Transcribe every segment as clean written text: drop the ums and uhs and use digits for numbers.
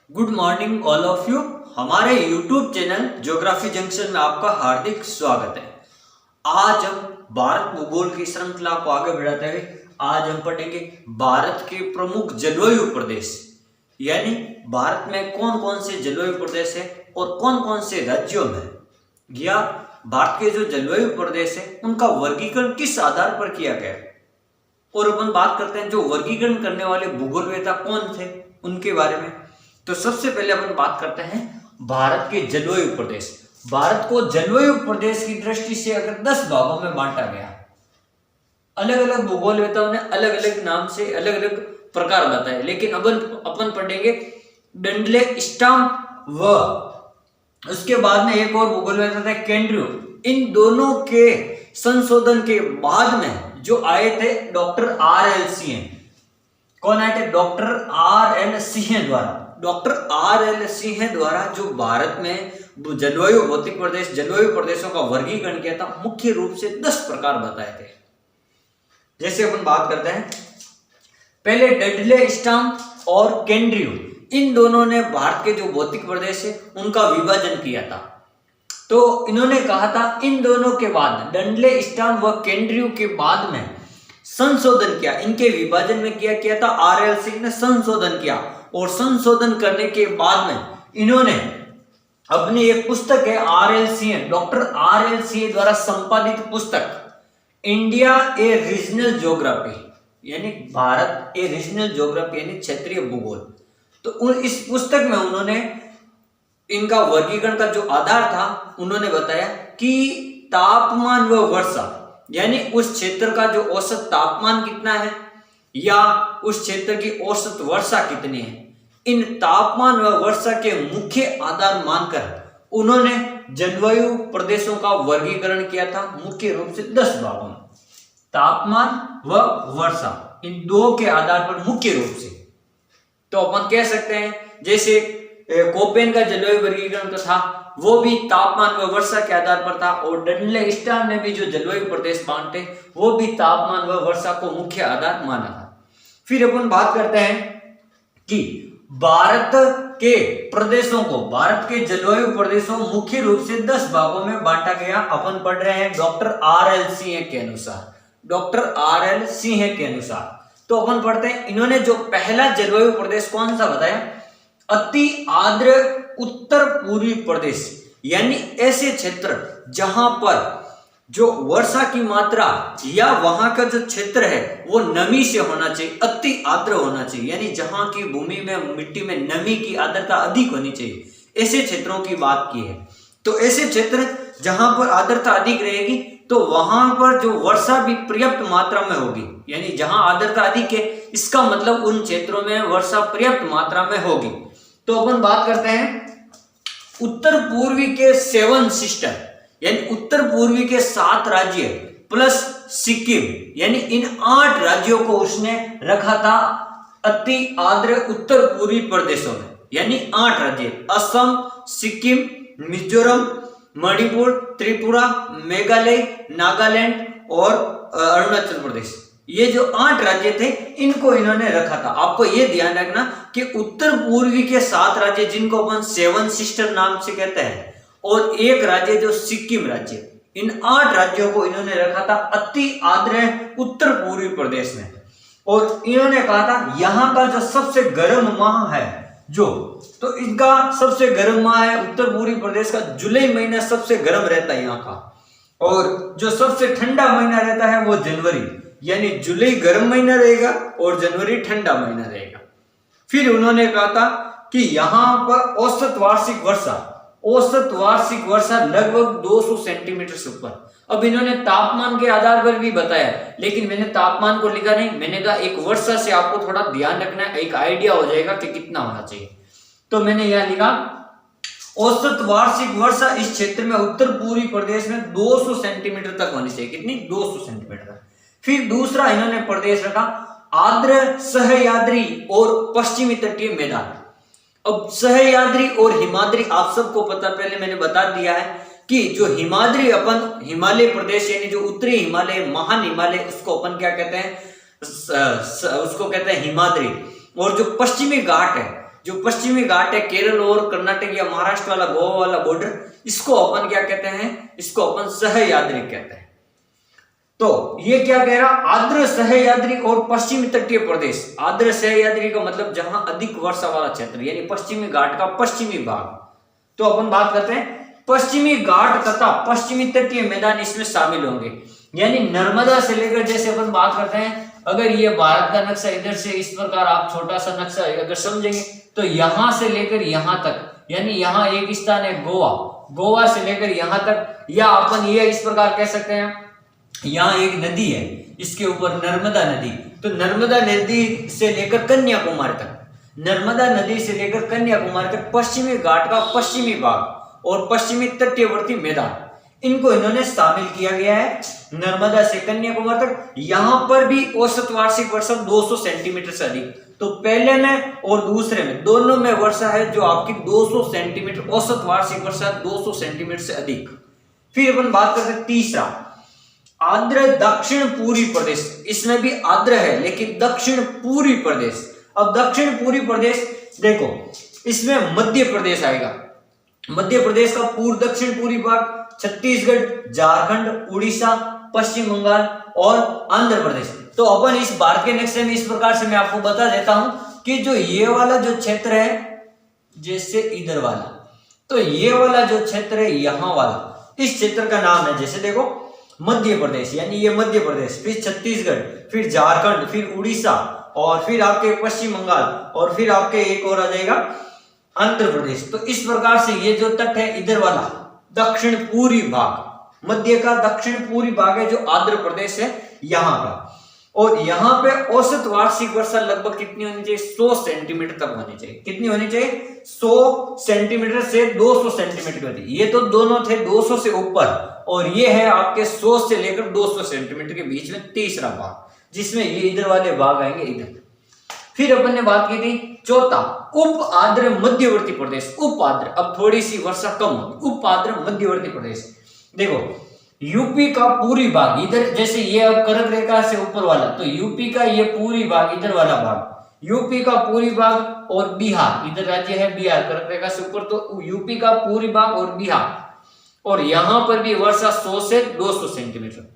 Good morning all of you. हमारे YouTube channel geography junction में आपका हार्दिक स्वागत है। आज हम भारत भूगोल की श्रृंखला को आगे बढ़ाते हुए आज हम पढ़ेंगे भारत के प्रमुख जलवायु प्रदेश, यानी भारत में कौन कौन से जलवायु प्रदेश है और कौन कौन से राज्यों में, या भारत के जो जलवायु प्रदेश है उनका वर्गीकरण किस आधार पर किया गया है। और अपन बात करते हैं जो वर्गीकरण करने वाले भूगोलवेत्ता कौन थे उनके बारे में। तो सबसे पहले अपन बात करते हैं भारत के जलवायु प्रदेश। भारत को जलवायु प्रदेश की दृष्टि से अगर 10 भागों में बांटा गया, अलग अलग भूगोलवेत्ताओं ने अलग अलग नाम से अलग अलग प्रकार बताए, लेकिन अपन पढ़ेंगे डंडले स्टाम व उसके बाद में एक और भूगोलवेत्ता थे केंड्रू। इन दोनों के संशोधन के बाद में जो आए थे डॉक्टर R.L. सिंह। कौन आए थे? Doctor R.L. सिंह द्वारा। Doctor R.L. सिंह द्वारा जो भारत में जलवायु भौतिक प्रदेश, जलवायु प्रदेशों का वर्गीकरण किया था, मुख्य रूप से 10 प्रकार बताए थे। जैसे अपन बात करते हैं पहले डडले स्टाम और केंड्रू, इन दोनों ने भारत के जो भौतिक प्रदेश है उनका विभाजन किया था। तो इन्होंने कहा था इन दोनों के बाद डंडले स्टाम व केंड्रू के बाद में संशोधन किया, इनके विभाजन में किया था R.L. सिंह ने संशोधन किया। और संशोधन करने के बाद में इन्होंने अपनी एक पुस्तक है R.L. Singh, doctor R.L. Singh द्वारा संपादित पुस्तक इंडिया ए रीजनल ज्योग्राफी, यानी भारत ए रीजनल ज्योग्राफी यानी क्षेत्रीय भूगोल। तो इस पुस्तक में उन्होंने इनका वर्गीकरण का जो आधार था उन्होंने बताया कि तापमान व वर्षा, यानी उस क्षेत्र का जो औसत तापमान कितना है या उस क्षेत्र की औसत वर्षा कितनी है, इन तापमान व वर्षा के मुख्य आधार मानकर उन्होंने जलवायु प्रदेशों का वर्गीकरण किया था, मुख्य रूप से 10 भागों में। तापमान व वर्षा इन दो के आधार पर मुख्य रूप से। तो अपन कह सकते हैं जैसे कोपेन का जलवायु वर्गीकरण था वो भी तापमान व वर्षा के आधार पर था, और डडले स्टाम ने भी जो जलवायु प्रदेश बांटे वो भी तापमान व वर्षा को मुख्य आधार माना था। फिर अपन बात करते हैं कि भारत के प्रदेशों को, भारत के जलवायु प्रदेशों मुख्य रूप से 10 भागों में बांटा गया। अपन पढ़ रहे हैं डॉक्टर R.L. सिंह के अनुसार। Doctor R.L. सिंह के अनुसार तो अपन पढ़ते हैं इन्होंने जो पहला जलवायु प्रदेश कौन सा बताया? अति आर्द्र उत्तर पूर्वी प्रदेश, यानी ऐसे क्षेत्र जहां पर जो वर्षा की मात्रा या वहां का जो क्षेत्र है वो नमी से होना चाहिए, अति आर्द्र होना चाहिए, यानी जहां की भूमि में मिट्टी में नमी की आर्द्रता अधिक होनी चाहिए, ऐसे क्षेत्रों की बात की है। तो ऐसे क्षेत्र जहां पर आर्द्रता अधिक रहेगी तो वहां पर जो वर्षा भी पर्याप्त मात्रा में होगी, यानी जहां आर्द्रता अधिक है इसका मतलब उन क्षेत्रों में वर्षा पर्याप्त मात्रा में होगी। तो अपन बात करते हैं उत्तर पूर्वी के 7 सिस्टर, यानी उत्तर पूर्वी के 7 राज्य प्लस सिक्किम, यानी इन 8 राज्यों को उसने रखा था अति आर्द्र उत्तर पूर्वी प्रदेशों में, यानी 8 राज्य असम, सिक्किम, मिजोरम, मणिपुर, त्रिपुरा, मेघालय, नागालैंड और अरुणाचल प्रदेश। ये जो 8 राज्य थे इनको इन्होंने रखा था। आपको ये ध्यान रखना कि उत्तर पूर्वी के 7 राज्य जिनको अपन 7 सिस्टर नाम से कहते हैं, और एक राज्य जो सिक्किम राज्य, इन 8 राज्यों को इन्होंने रखा था अति आर्द्र उत्तर पूर्वी प्रदेश में। और इन्होंने कहा था यहाँ का जो सबसे गर्म माह है तो इनका सबसे गर्म माह है उत्तर पूर्वी प्रदेश का जुलाई महीना सबसे गर्म रहता है यहाँ का, और जो सबसे ठंडा महीना रहता है वो जनवरी, यानी जुलाई गर्म महीना रहेगा और जनवरी ठंडा महीना रहेगा। फिर उन्होंने कहा था कि यहाँ पर औसत वार्षिक वर्षा लगभग 200 सेंटीमीटर से ऊपर। अब इन्होंने तापमान के आधार पर भी बताया, लेकिन मैंने तापमान को लिखा नहीं, मैंने कहा एक वर्षा से आपको थोड़ा ध्यान रखना है, एक आइडिया हो जाएगा कि कितना होना चाहिए। तो मैंने यह लिखा औसत वार्षिक वर्षा इस क्षेत्र में उत्तर पूर्वी प्रदेश में 200 सेंटीमीटर तक होनी चाहिए। कितनी? 200 सेंटीमीटर तक। फिर दूसरा इन्होंने प्रदेश रखा आर्द्र सह्याद्री और पश्चिमी तटीय मैदान। अब सह्याद्री और हिमाद्री आप सबको पता, पहले मैंने बता दिया है कि जो हिमाद्री अपन हिमालय प्रदेश यानी जो उत्तरी हिमालय, महान हिमालय, उसको अपन क्या कहते हैं? उसको कहते हैं हिमाद्री। और जो पश्चिमी घाट है जो पश्चिमी घाट है केरल और कर्नाटक या महाराष्ट्र वाला गोवा वाला बॉर्डर, इसको अपन क्या कहते हैं, इसको अपन सह्याद्री कहते हैं। तो ये क्या कह रहा, आर्द्र सह्याद्री और पश्चिमी तटीय प्रदेश। आर्द्र सह्याद्री का मतलब जहां अधिक वर्षा वाला क्षेत्र, यानी पश्चिमी घाट का पश्चिमी भाग। तो अपन बात करते हैं पश्चिमी घाट तथा पश्चिमी तटीय मैदान इसमें शामिल होंगे। यानी नर्मदा से लेकर, जैसे अपन बात करते हैं, अगर ये भारत का नक्शा इधर से इस प्रकार आप छोटा सा नक्शा अगर समझेंगे तो यहां से लेकर यहां तक, यानी यहां एक स्थान है गोवा, गोवा से लेकर यहां तक, या अपन ये इस प्रकार कह सकते हैं यहाँ एक नदी है, इसके ऊपर नर्मदा नदी, तो नर्मदा नदी से लेकर कन्याकुमारी तक, नर्मदा नदी से लेकर कन्याकुमारी तक पश्चिमी घाट का पश्चिमी भाग और पश्चिमी तटीयवर्ती मैदान, इनको इन्होंने शामिल किया गया है। नर्मदा से कन्याकुमारी तक यहां पर भी औसत वार्षिक वर्षा 200 सेंटीमीटर से अधिक। तो पहले में और दूसरे में दोनों में वर्षा है जो आपकी 200 सेंटीमीटर, औसत वार्षिक वर्षा 200 सेंटीमीटर से अधिक। फिर अपन बात करते हैं तीसरा, आर्द्र दक्षिण पूर्वी प्रदेश। इसमें भी आर्द्र है लेकिन दक्षिण पूर्वी प्रदेश। अब दक्षिण पूर्वी प्रदेश देखो, इसमें मध्य प्रदेश आएगा, मध्य प्रदेश का पूर्व दक्षिण पूर्वी भाग, छत्तीसगढ़, झारखंड, उड़ीसा, पश्चिम बंगाल और आंध्र प्रदेश। तो अपन इस भारत के नक्शे में इस प्रकार से मैं आपको बता देता हूं कि जो ये वाला जो क्षेत्र है, जैसे इधर वाला, तो ये वाला जो क्षेत्र है यहां वाला, इस क्षेत्र का नाम है, जैसे देखो मध्य प्रदेश, यानी ये मध्य प्रदेश, फिर छत्तीसगढ़, फिर झारखंड, फिर उड़ीसा और फिर आपके पश्चिम बंगाल और फिर आपके एक और आ जाएगा आंध्र प्रदेश। तो इस प्रकार से ये जो तट है इधर वाला दक्षिण पूर्वी भाग, मध्य का दक्षिण पूर्वी भाग है जो आंध्र प्रदेश है यहाँ का। और यहाँ पे औसत वार्षिक वर्षा लगभग कितनी होनी चाहिए, 100 सेंटीमीटर तक होनी चाहिए। कितनी होनी चाहिए, 100 सेंटीमीटर से 200 सेंटीमीटर होती। ये तो दोनों थे 200 से ऊपर, और ये है आपके 100 से लेकर 200 सेंटीमीटर के बीच में तीसरा भाग, जिसमें ये इधर वाले भाग आएंगे इधर। फिर अपन ने बात की थी चौथा, उप आर्द्र मध्यवर्ती प्रदेश। उप आर्द्र, अब थोड़ी सी वर्षा कम होगी, उप आर्द्र मध्यवर्ती प्रदेश। देखो यूपी का पूर्वी भाग इधर, जैसे ये अब कर्क रेखा से ऊपर वाला, तो यूपी का ये पूर्वी भाग इधर वाला भाग, यूपी का पूर्वी भाग और बिहार, इधर राज्य है बिहार कर्क रेखा से ऊपर, तो यूपी का पूर्वी भाग और बिहार, और यहां पर भी वर्षा 100 से 200 सेंटीमीटर।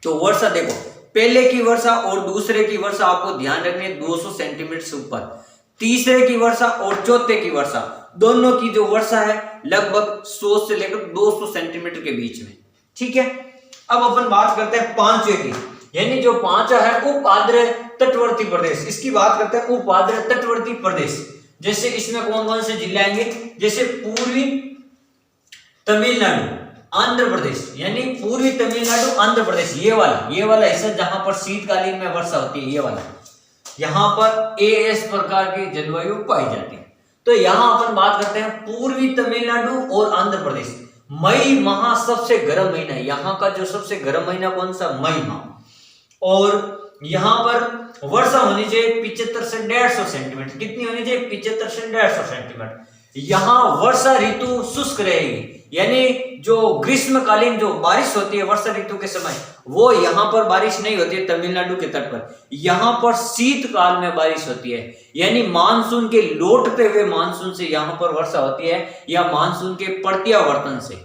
तो वर्षा देखो, पहले की वर्षा और दूसरे की वर्षा आपको ध्यान रखनी है 200 सेंटीमीटर से ऊपर, तीसरे की वर्षा और चौथे की वर्षा, दोनों की जो वर्षा है लगभग 100 से लेकर 200 सेंटीमीटर के बीच में। ठीक है, अब अपन बात करते हैं पांचवे की, यानी जो पांचवा है उप आर्द्र तटवर्ती प्रदेश। इसकी बात करते हैं उप आर्द्र तटवर्ती प्रदेश। जैसे इसमें कौन कौन से जिले आएंगे, जैसे पूर्वी तमिलनाडु, आंध्र प्रदेश, यानी पूर्वी तमिलनाडु, आंध्र प्रदेश, ये वाला हिस्सा जहां पर शीतकालीन में वर्षा होती है, ये वाला, यहां पर एएस प्रकार की जलवायु पाई जाती है। तो यहां अपन बात करते हैं पूर्वी तमिलनाडु और आंध्र प्रदेश। मई माह सबसे गर्म महीना है, यहाँ का जो सबसे गर्म महीना कौन सा, मई माह। और यहाँ पर वर्षा होनी चाहिए 75 से 150 सेंटीमीटर। कितनी होनी चाहिए, 75 से 150 सेंटीमीटर। यहाँ वर्षा ऋतु शुष्क रहेगी, यानी जो ग्रीष्मकालीन जो बारिश होती है वर्षा ऋतु के समय, वो यहाँ पर बारिश नहीं होती है तमिलनाडु के तट पर। यहाँ पर शीतकाल में बारिश होती है, यानी मानसून के लौटते हुए मानसून से यहाँ पर वर्षा होती है, या मानसून के प्रत्यावर्तन से।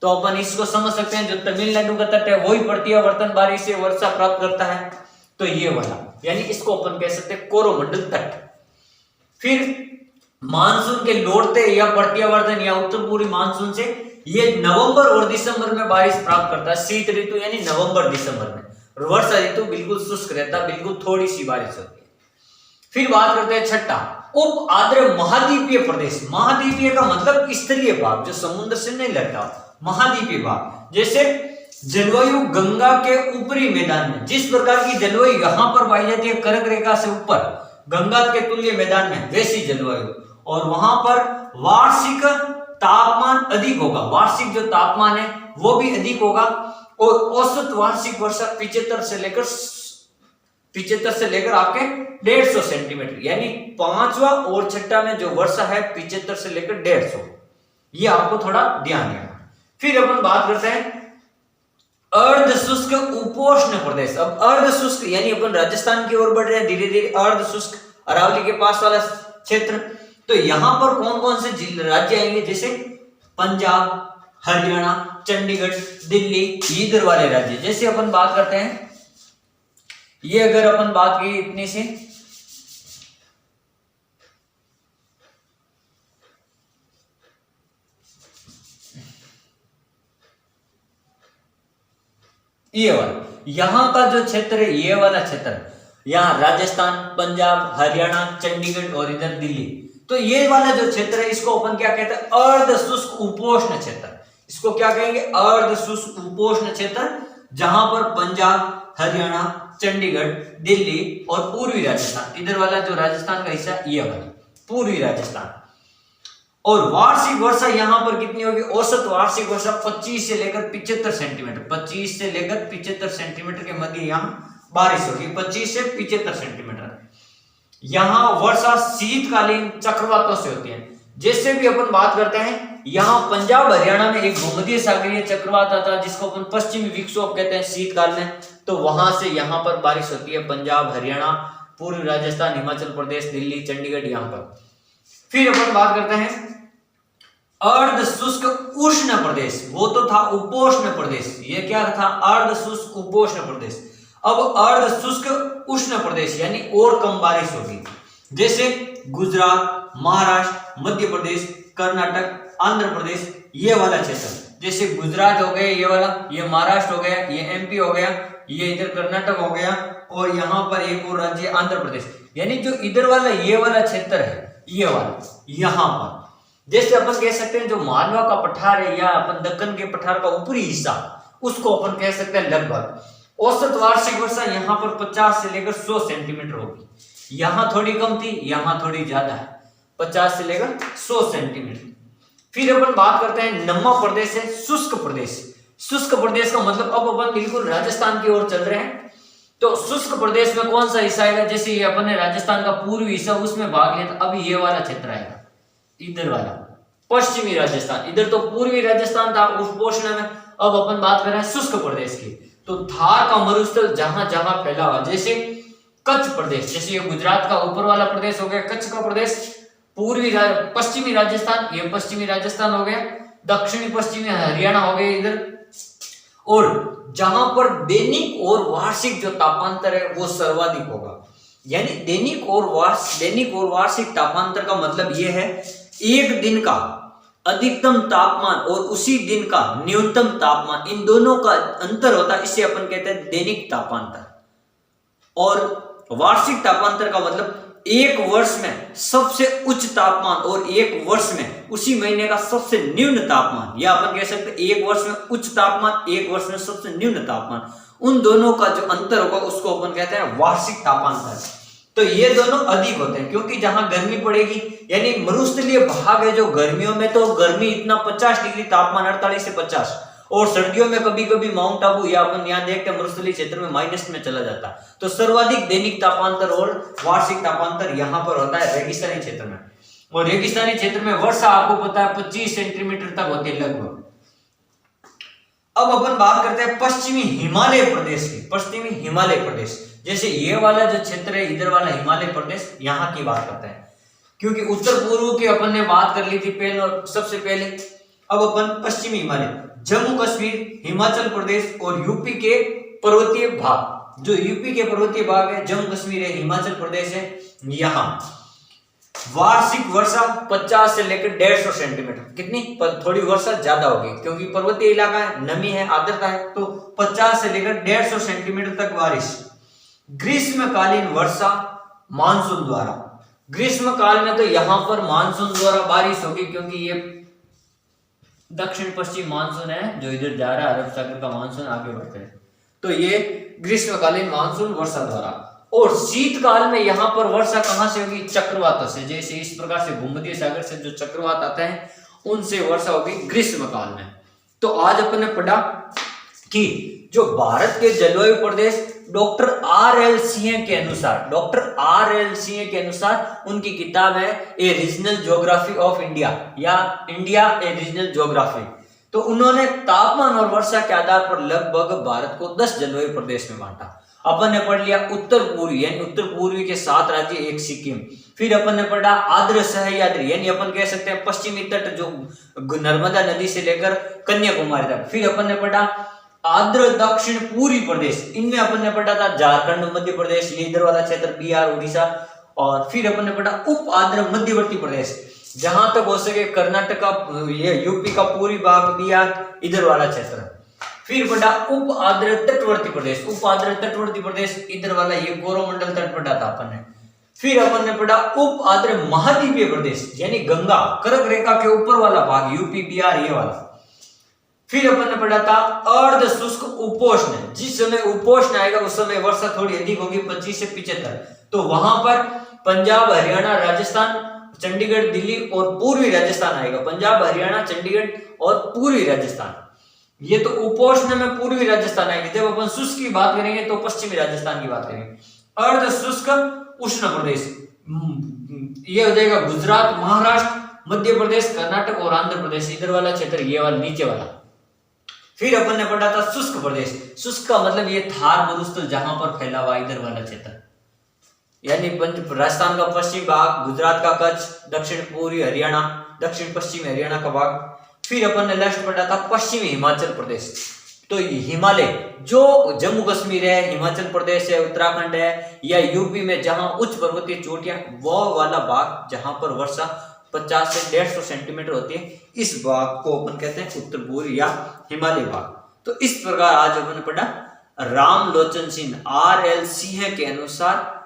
तो अपन इसको समझ सकते हैं, जो तमिलनाडु का तट है वही प्रत्यावर्तन बारिश से वर्षा प्राप्त करता है। तो ये वाला, यानी इसको अपन कह सकते हैं कोरोमंडल तट। फिर मानसून के लौटते या प्रत्यावर्तन या उत्तर पूर्वी मानसून से ये नवंबर और दिसंबर में बारिश प्राप्त करता है, शीत ऋतु यानी नवंबर दिसंबर में। वर्षा ऋतु बिल्कुल शुष्क रहता है, बिल्कुल थोड़ी सी बारिश होती है। फिर बात करते हैं छठा, उप आर्द्र महाद्वीपीय प्रदेश। महाद्वीपीय का मतलब स्तरीय भाग, जो समुद्र से नहीं लगता, महाद्वीपीय भाग। जैसे जलवायु गंगा के ऊपरी मैदान में, जिस प्रकार की जलवायु यहाँ पर पाई जाती है कर्क रेखा से ऊपर गंगा के तुल्य मैदान में, वैसी जलवायु, और वहां पर वार्षिक तापमान अधिक होगा, वार्षिक जो तापमान है वो भी अधिक होगा, और औसत वार्षिक वर्षा 75 से लेकर आपके 150 सेंटीमीटर, यानी पांचवा और छठा में जो वर्षा है 75 से लेकर 150, ये आपको थोड़ा ध्यान रखना। फिर अपन बात करते हैं अर्ध शुष्क उपोष्ण प्रदेश। अब अर्ध शुष्क यानी अपन राजस्थान की ओर बढ़ रहे हैं धीरे धीरे, अर्ध शुष्क अरावली के पास वाला क्षेत्र। तो यहां पर कौन कौन से राज्य आएंगे, जैसे पंजाब, हरियाणा, चंडीगढ़, दिल्ली, इधर वाले राज्य। जैसे अपन बात करते हैं, ये अगर अपन बात की इतनी से, ये वाला यहां का जो क्षेत्र है, ये वाला क्षेत्र, यहाँ राजस्थान, पंजाब, हरियाणा, चंडीगढ़ और इधर दिल्ली, तो ये वाला जो क्षेत्र है इसको अपन क्या कहते हैं, अर्ध शुष्क उपोष्ण क्षेत्र। इसको क्या कहेंगे, अर्ध शुष्क उपोष्ण क्षेत्र, जहां पर पंजाब, हरियाणा, चंडीगढ़, दिल्ली और पूर्वी राजस्थान, इधर वाला जो राजस्थान का हिस्सा, ये वाला पूर्वी राजस्थान। और वार्षिक वर्षा यहां पर कितनी होगी, औसत वार्षिक वर्षा 25 से लेकर 75 सेंटीमीटर, 25 से लेकर 75 सेंटीमीटर के मध्य यहाँ बारिश होगी, 25 से 75 सेंटीमीटर। यहाँ वर्षा शीतकालीन चक्रवातों से होती है। जैसे भी अपन बात करते हैं, यहाँ पंजाब हरियाणा में एक भूमध्य सागरीय चक्रवात आता है जिसको अपन पश्चिमी विक्षोभ कहते हैं शीतकाल में, तो वहां से यहाँ पर बारिश होती है पंजाब, हरियाणा, पूर्वी राजस्थान, हिमाचल प्रदेश, दिल्ली, चंडीगढ़, यहाँ पर। फिर अपन बात करते हैं अर्ध शुष्क उष्ण प्रदेश, वो तो था उपोष्ण प्रदेश, ये क्या था, अर्ध शुष्क उपोष्ण प्रदेश। अब अर्ध शुष्क उष्ण प्रदेश यानी और कम बारिश होगी, जैसे गुजरात, महाराष्ट्र, मध्य प्रदेश, कर्नाटक, आंध्र प्रदेश, ये वाला क्षेत्र। जैसे गुजरात हो गया ये वाला, ये महाराष्ट्र हो गया, ये एमपी हो गया, ये इधर कर्नाटक हो गया, और यहाँ पर एक और राज्य आंध्र प्रदेश। यानी जो इधर वाला ये वाला क्षेत्र है, ये वाला यहाँ पर, जैसे अपन कह सकते हैं जो मालवा का पठार है या अपन दक्कन के पठार का ऊपरी हिस्सा, उसको अपन कह सकते हैं लगभग। औसत वार्षिक वर्षा यहाँ पर 50 से लेकर 100 सेंटीमीटर होगी। यहाँ थोड़ी कम थी, यहाँ थोड़ी ज्यादा है, 50 से लेकर 100 सेंटीमीटर। फिर अपन बात करते हैं नम्मा प्रदेश है, शुष्क प्रदेश। शुष्क प्रदेश का मतलब, अब अपन बिल्कुल राजस्थान की ओर चल रहे हैं, तो शुष्क प्रदेश में कौन सा हिस्सा आएगा, जैसे ये अपन ने राजस्थान का पूर्वी हिस्सा उसमें भाग लिया, तो अब ये वाला क्षेत्र आएगा, इधर वाला पश्चिमी राजस्थान। इधर तो पूर्वी राजस्थान था उपोष्ण में, अब अपन बात कर रहे हैं शुष्क प्रदेश की। तो थार का मरुस्थल जहां जहां फैला हुआ, जैसे कच्छ प्रदेश, जैसे ये गुजरात का ऊपर वाला प्रदेश हो गया कच्छ का प्रदेश, पश्चिमी राजस्थान, ये पश्चिमी राजस्थान हो गया, दक्षिणी पश्चिमी हरियाणा हो गया इधर। और जहां पर दैनिक और वार्षिक जो तापांतर है वो सर्वाधिक होगा। यानी दैनिक और वार्षिक तापांतर का मतलब ये है, एक दिन का अधिकतम तापमान और उसी दिन का न्यूनतम तापमान, इन दोनों का अंतर होता है, इसे अपन कहते हैं दैनिक तापांतर। और वार्षिक तापांतर का मतलब एक वर्ष में सबसे उच्च तापमान और एक वर्ष में उसी महीने का सबसे न्यून तापमान, या अपन कह सकते हैं एक वर्ष में उच्च तापमान, एक वर्ष में सबसे न्यून तापमान, उन दोनों का जो अंतर होगा उसको अपन कहते हैं वार्षिक तापांतर। तो ये दोनों अधिक होते हैं क्योंकि जहां गर्मी पड़ेगी, यानी मरुस्थलीय भाग है जो गर्मियों में तो गर्मी इतना 50 डिग्री तापमान 48 से 50, और सर्दियों में कभी कभी माउंट आबू या अपन यहाँ देखते हैं मरुस्थलीय क्षेत्र में माइनस में चला जाता। तो सर्वाधिक दैनिक तापांतर और वार्षिक तापांतर यहाँ पर होता है रेगिस्तानी क्षेत्र में। और रेगिस्तानी क्षेत्र में वर्षा आपको पता है 25 सेंटीमीटर तक होती है लगभग। अब अपन बात करते हैं पश्चिमी हिमालय प्रदेश की। पश्चिमी हिमालय प्रदेश, जैसे ये वाला जो क्षेत्र है इधर वाला हिमालय प्रदेश, यहाँ की बात करते हैं क्योंकि उत्तर पूर्व की अपन ने बात कर ली थी पहले, सबसे पहले। अब अपन पश्चिमी हिमालय, जम्मू कश्मीर, हिमाचल प्रदेश और यूपी के पर्वतीय भाग, जो यूपी के पर्वतीय भाग है, जम्मू कश्मीर है, हिमाचल प्रदेश है, यहाँ वार्षिक वर्षा 50 से लेकर 150 सेंटीमीटर, कितनी थोड़ी वर्षा ज्यादा होगी क्योंकि पर्वतीय इलाका है, नमी है, आर्द्रता है, तो 50 से लेकर 150 सेंटीमीटर तक बारिश। ग्रीष्मकालीन वर्षा मानसून द्वारा, ग्रीष्म काल में तो यहाँ पर मानसून द्वारा बारिश होगी क्योंकि ये दक्षिण पश्चिम मानसून है जो इधर जा रहा है, अरब सागर का मानसून आगे बढ़ते हैं, तो ये ग्रीष्मकालीन मानसून वर्षा द्वारा। और शीतकाल में यहाँ पर वर्षा कहां से होगी, चक्रवातों से, जैसे इस प्रकार से भूमध्य सागर से जो चक्रवात आते हैं उनसे वर्षा होगी ग्रीष्मकाल में। तो आज अपन ने पढ़ा कि जो भारत के जलवायु प्रदेश डॉक्टर R.L. सिंह के अनुसार उनकी किताब है ए रीजनल ज्योग्राफी ऑफ इंडिया या इंडिया ए रीजनल ज्योग्राफी, तो उन्होंने तापमान और वर्षा के आधार पर लगभग भारत को 10 जलवायु प्रदेश में बांटा। अपन ने पढ़ लिया उत्तर पूर्वी यानी उत्तर पूर्वी के 7 राज्य, एक सिक्किम। फिर अपन ने पढ़ा आर्द्र सह्याद्री यानी अपन कह सकते हैं पश्चिमी तट जो नर्मदा नदी से लेकर कन्याकुमारी तक। फिर अपन ने पढ़ा आर्द्र दक्षिण पूर्वी प्रदेश, इनमें अपन ने पढ़ा था झारखंड, मध्य प्रदेश, ये इधर वाला क्षेत्र, बिहार, उड़ीसा। और फिर अपन ने पढ़ा उप आर्द्र मध्यवर्ती प्रदेश, जहां तक हो सके कर्नाटक का, ये यूपी का पूर्वी भाग, बिहार, इधर वाला क्षेत्र। फिर पढ़ा उप आर्द्र तटवर्ती प्रदेश, उप आर्द्र तटवर्ती प्रदेश इधर वाला, ये कोरोमंडल तट पढ़ा था अपन ने। फिर अपन ने पढ़ा उप आर्द्र महाद्वीपीय प्रदेश यानी गंगा कर्क रेखा के ऊपर वाला भाग, यूपी, बिहार, ये वाला। फिर अपन ने पढ़ा था अर्ध शुष्क उपोष्ण, जिस समय उपोष्ण आएगा उस समय वर्षा थोड़ी अधिक होगी, 25 से 75, तो वहां पर पंजाब, हरियाणा, राजस्थान, चंडीगढ़, दिल्ली और पूर्वी राजस्थान आएगा। पंजाब, हरियाणा, चंडीगढ़ और पूर्वी राजस्थान, ये तो उपोष्ण में पूर्वी राजस्थान आएंगे। जब अपन शुष्क की बात करेंगे तो पश्चिमी राजस्थान की बात करेंगे। अर्ध शुष्क उष्ण प्रदेश ये हो जाएगा गुजरात, महाराष्ट्र, मध्य प्रदेश, कर्नाटक और आंध्र प्रदेश, इधर वाला क्षेत्र, ये वाला नीचे वाला। फिर अपन ने पढ़ा था शुष्क प्रदेश, शुष्क का मतलब ये थार मरुस्थल जहां पर फैला हुआ इधर वाला क्षेत्र, यानी राजस्थान का पश्चिमी भाग, गुजरात का कच्छ, दक्षिण पूर्वी हरियाणा, दक्षिण पश्चिमी हरियाणा का भाग। फिर अपन ने लास्ट पढ़ा था पश्चिमी हिमाचल प्रदेश, तो हिमालय जो जम्मू कश्मीर है, हिमाचल प्रदेश है, उत्तराखंड है, या यूपी में जहां उच्च पर्वतीय चोटियां, वो वाला भाग जहां पर वर्षा 50 से 150 सेंटीमीटर होती है, इस भाग को अपन कहते हैं उत्तर पूर्व या हिमालय भाग। तो इस प्रकार आज अपन ने पढ़ा रामलोचन सिंह RL सिंह के अनुसार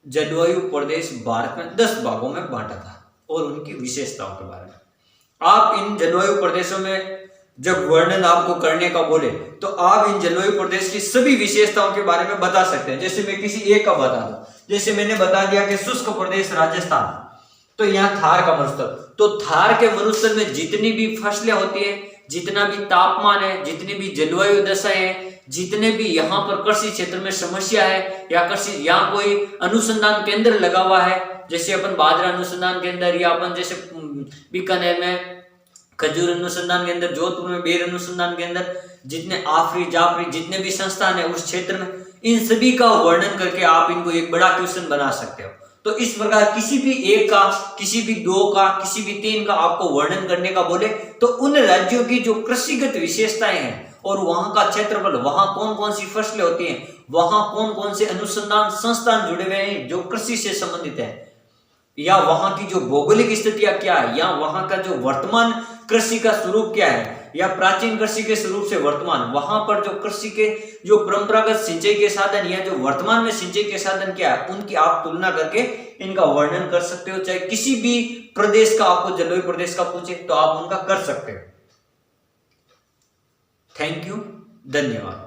जलवायु प्रदेश भारत में 10 भागों में बांटा था और उनकी विशेषताओं के बारे में। आप इन जलवायु प्रदेशों में जब वर्णन आपको करने का बोले तो आप इन जलवायु प्रदेश की सभी विशेषताओं के बारे में बता सकते हैं। जैसे मैं किसी एक का बता दूं, जैसे मैंने बता दिया कि शुष्क प्रदेश राजस्थान, तो यहाँ थार का मरुस्थल, तो थार के मरुस्थल में जितनी भी फसलें होती है, जितना भी तापमान है, जितनी भी जलवायु दशाएं हैं, जितने भी यहाँ पर कृषि क्षेत्र में समस्या है या कृषि यहाँ कोई अनुसंधान केंद्र लगा हुआ है, जैसे अपन बाजरा अनुसंधान केंद्र, या अपन जैसे बीकानेर में खजूर अनुसंधान केंद्र, जोधपुर में बेर अनुसंधान केंद्र, जितने आफरी जाफरी जितने भी संस्थान है उस क्षेत्र में, इन सभी का वर्णन करके आप इनको एक बड़ा क्वेश्चन बना सकते हो। तो इस प्रकार किसी भी एक का, किसी भी दो का, किसी भी 3 का आपको वर्णन करने का बोले तो उन राज्यों की जो कृषिगत विशेषताएं हैं और वहां का क्षेत्रफल, वहां कौन कौन सी फसलें होती हैं, वहां कौन कौन से अनुसंधान संस्थान जुड़े हुए हैं जो कृषि से संबंधित है, या वहां की जो भौगोलिक स्थितियां क्या है, या वहां का जो वर्तमान कृषि का स्वरूप क्या है, या प्राचीन कृषि के स्वरूप से वर्तमान, वहां पर जो कृषि के जो परंपरागत सिंचाई के साधन या जो वर्तमान में सिंचाई के साधन क्या है, उनकी आप तुलना करके इनका वर्णन कर सकते हो। चाहे किसी भी प्रदेश का आपको जलवायु प्रदेश का पूछे तो आप उनका कर सकते हो। थैंक यू, धन्यवाद।